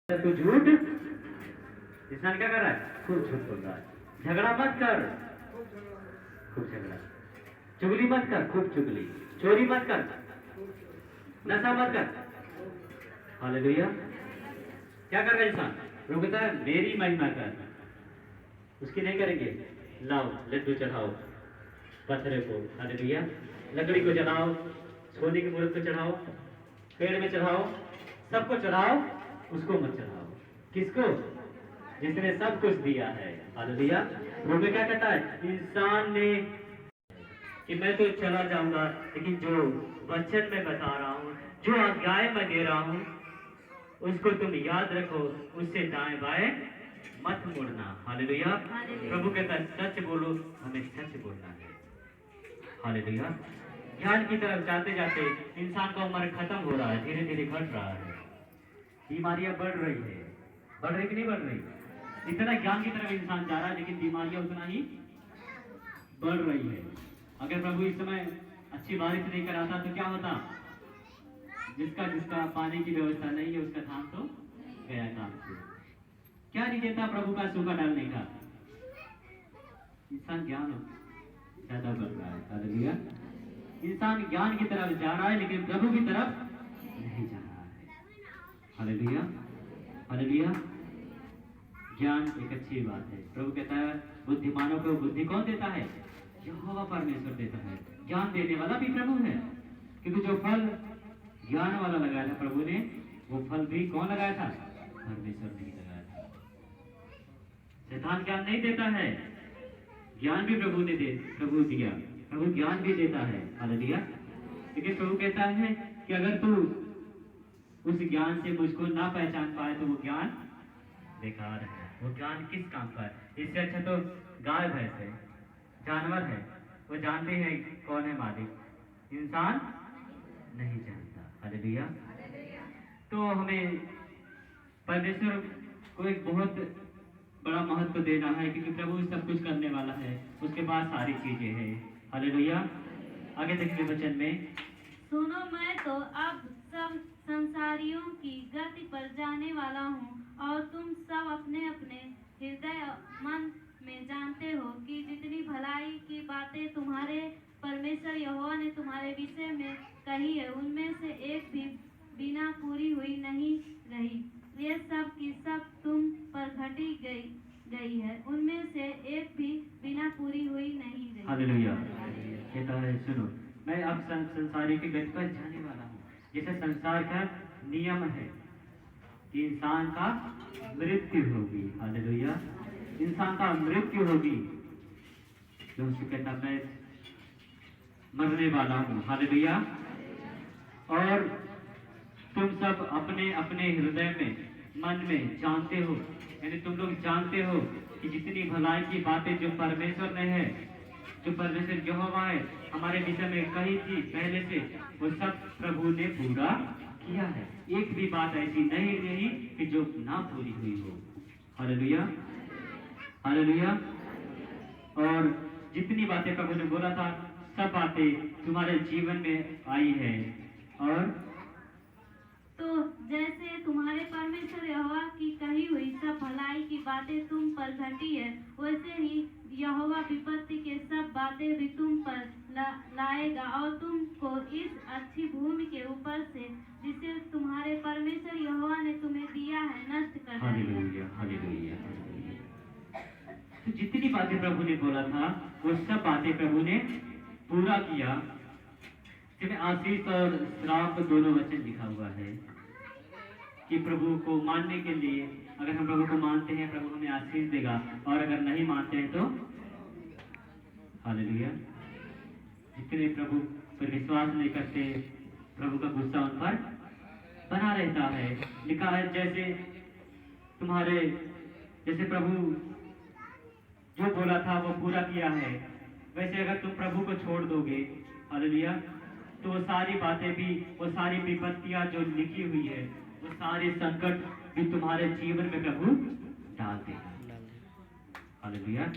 तू झूठ इंसान क्या कर रहा है? खूब झूठ बोल रहा है। झगड़ा मत कर, खूब झगड़ा। चुगली मत कर, खूब चुगली। चोरी मत कर, नशा मत कर। हालेलुया। क्या कर रहा है इंसान? वो कहता है मेरी महिमा कर, उसकी नहीं करेंगे। लाओ लड्डू चढ़ाओ पत्थर को, हालेलुया। लकड़ी को चढ़ाओ, सोने की मूर्त को चढ़ाओ, पेड़ में चढ़ाओ, सबको चढ़ाओ, उसको मत चढ़ाओ। किसको? जिसने सब कुछ दिया है। हालेलुया। वो में क्या कहता है? इंसान ने कि मैं तो चला जाऊंगा, लेकिन जो वचन मैं बता रहा हूँ, जो आज्ञाएं मैं दे रहा हूँ, उसको तुम याद रखो, उससे दाएं बाएं मत मुड़ना। हालेलुया। प्रभु कहता है सच बोलो, हमें सच बोलना है। हालेलुया। ज्ञान की तरफ जाते जाते इंसान का उम्र खत्म हो रहा है, धीरे धीरे घट रहा है। बीमारियां बढ़ रही है, बढ़ रही कि नहीं बढ़ रही? इतना ज्ञान की तरफ इंसान जा रहा है, लेकिन बीमारियां उतना ही बढ़ रही है। अगर प्रभु इस समय अच्छी बारिश नहीं कराता तो क्या होता? जिसका जिसका पानी की व्यवस्था नहीं है उसका धाम तो गया काम से। क्या नहीं देता प्रभु का सूखा डालने का? इंसान ज्ञान ज्यादा बढ़ रहा है। हालेलुया। इंसान ज्ञान की तरफ जा रहा है, लेकिन प्रभु की तरफ नहीं जा रहा है। हालेलुया। हालेलुया। ज्ञान एक अच्छी बात है। प्रभु कहता है बुद्धिमानों को बुद्धि कौन देता है? यहोवा परमेश्वर देता है। ज्ञान देने वाला भी प्रभु है, क्योंकि जो फल ज्ञान वाला लगाया था प्रभु ने, वो फल भी कौन लगाया था? परमेश्वर ने लगाया था। शैतान ज्ञान नहीं देता है, ज्ञान भी प्रभु ने प्रभु दिया। प्रभु ज्ञान भी देता है। हालेलुया। लेकिन प्रभु कहता है कि अगर तू उस ज्ञान से मुझको ना पहचान पाए तो वो ज्ञान बेकार है। वो ज्ञान किस काम का है? इससे अच्छा तो गाय भैंस है, जानवर है, वो जानते हैं कौन है मालिक। इंसान नहीं जानता। हालेलुया। तो हमें परमेश्वर को एक बहुत बड़ा महत्व देना है, क्योंकि प्रभु सब कुछ करने वाला है, उसके पास सारी चीजें हैं। हालेलुया। आगे देखिए वचन में, सुनो, मैं तो अब सब संसारियों की गति पर जाने वाला हूँ, और तुम सब अपने अपने हृदय मन में जानते हो कि जितनी भलाई की बातें तुम्हारे परमेश्वर यहोवा ने तुम्हारे विषय में कही है, उनमें से एक भी बिना पूरी हुई नहीं रही। ये सब की सब तुम पर घटी गई है, उनमें से एक भी बिना पूरी हुई नहीं रही। हालेलुया। कहता है सुनो, मैं अब संसारी की गति पर जाने वाला हूँ। जैसे संसार का नियम है कि इंसान का मृत्यु होगी। हालेलुया। इंसान का मृत्यु होगी, जो उसको कहता मैं मरने वाला हूँ। हालेलुया। और तुम सब अपने अपने हृदय में मन में जानते हो, यानी तुम लोग जानते हो कि जितनी भलाई की बातें जो परमेश्वर ने है, जो परमेश्वर यहोवा है हमारे विषय में कही थी पहले से, वो सब प्रभु ने पूरा किया है। एक भी बात ऐसी नहीं रही कि जो ना पूरी हुई हो। हालेलुया। हालेलुया। और जितनी बातें प्रभु ने बोला था, सब बातें तुम्हारे जीवन में आई है। और तो जैसे तुम्हारे परमेश्वर यहोवा की कही हुई सब भलाई की बातें तुम पर घटी है, वैसे ही यहोवा विपत्ति के सब बातें भी तुम पर लाएगा, और तुमको इस अच्छी भूमि के ऊपर से जिसे तुम्हारे परमेश्वर यहोवा ने तुम्हें दिया है नष्ट कर देगा। हालेलुया। हालेलुया। तो जितनी बातें प्रभु ने बोला था, वो सब बातें प्रभु ने पूरा किया। जिसमें आशीष और श्राप दोनों वचन लिखा हुआ है कि प्रभु को मानने के लिए, अगर हम प्रभु को मानते हैं प्रभु हमें आशीष देगा, और अगर नहीं मानते हैं तो हालेलुया। जितने प्रभु पर विश्वास नहीं करते, प्रभु का गुस्सा उन पर बना रहता है। लिखा है जैसे प्रभु जो बोला था वो पूरा किया है, वैसे अगर तुम प्रभु को छोड़ दोगे, हालेलुया, तो वो सारी बातें भी, वो सारी विपत्तियां जो लिखी हुई है, वो सारे संकट भी तुम्हारे जीवन में प्रभु डाल देगा। हालेलुया।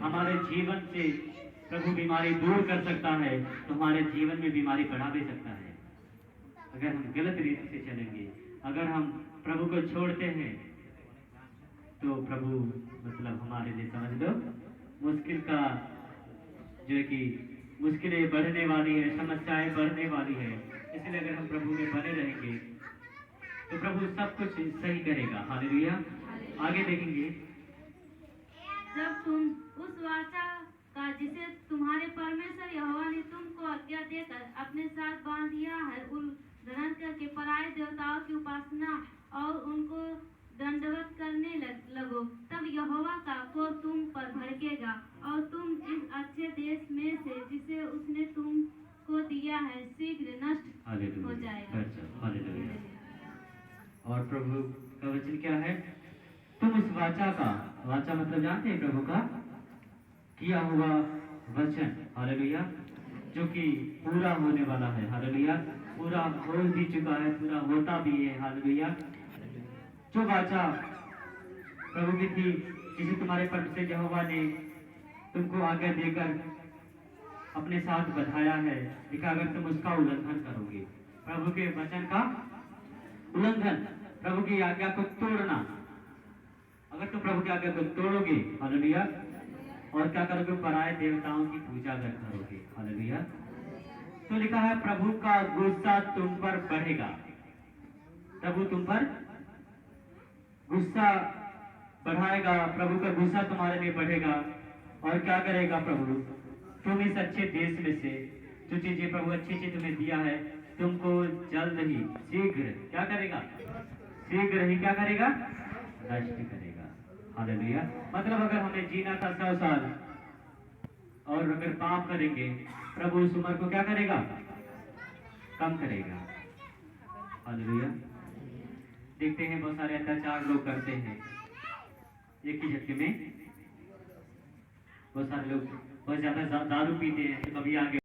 हमारे जीवन से प्रभु बीमारी दूर कर सकता है, तो हमारे जीवन में बीमारी बढ़ा भी सकता है। अगर हम गलत रीति से चलेंगे, अगर हम प्रभु को छोड़ते हैं तो प्रभु मतलब हमारे लिए समझ लो मुश्किल का जो है कि मुश्किलें बढ़ने वाली है, समस्याएं बढ़ने वाली है। इसलिए अगर हम प्रभु में बने रहेंगे तो प्रभु सब कुछ सही करेगा। हालेलुया। आगे देखेंगे। जब तुम उस वाचा का जिसे तुम्हारे परमेश्वर यहोवा ने तुमको आज्ञा देकर अपने साथ बांध दिया है उल्लंघन करके पराये देवताओं की उपासना और उनको दंडवत करने लगो, तब यहोवा का क्रोध तुम पर भड़केगा और तुम इस अच्छे देश में से जिसे उसने तुमको दिया है शीघ्र नष्ट हो जाएगा। हालेलुया। और प्रभु का वचन क्या है? तुम उस वाचा का, वाचा मतलब जानते हैं प्रभु का किया हुआ वचन, हालेलुया, जो कि पूरा होने वाला है। हालेलुया। पूरा हो भी चुका है, पूरा होता भी है। हालेलुया। जो वाचा प्रभु की थी, जिसे तुम्हारे परमेश्वर यहोवा ने तुमको आज्ञा देकर अपने साथ बधाया है, लिखा अगर तुम उसका उल्लंघन करोगे, प्रभु के वचन का उल्लंघन, प्रभु की आज्ञा को तोड़ना, अगर तुम प्रभु की आज्ञा को तोड़ोगे, हालेलुया, और क्या करोगे? पराये देवताओं की पूजा करोगे। हालेलुया। तो लिखा है प्रभु का गुस्सा तुम पर बढ़ेगा। प्रभु तुम पर गुस्सा बढ़ाएगा, प्रभु का गुस्सा तुम्हारे लिए बढ़ेगा। और क्या करेगा प्रभु? तुम इस अच्छे देश में से जो चीजें प्रभु अच्छी तुम्हें दिया है, तुमको जल्द ही शीघ्र क्या करेगा? शीघ्र ही क्या करेगा? नष्ट करेगा। हालेलुया। मतलब अगर हमें जीना था 100 साल और अगर पाप करेंगे, प्रभु उस उम्र को क्या करेगा? कम करेगा। हालेलुया। देखते हैं बहुत सारे अत्याचार लोग करते हैं एक ही झटके में। बहुत सारे लोग बहुत ज्यादा दारू पीते हैं, तो कभी आगे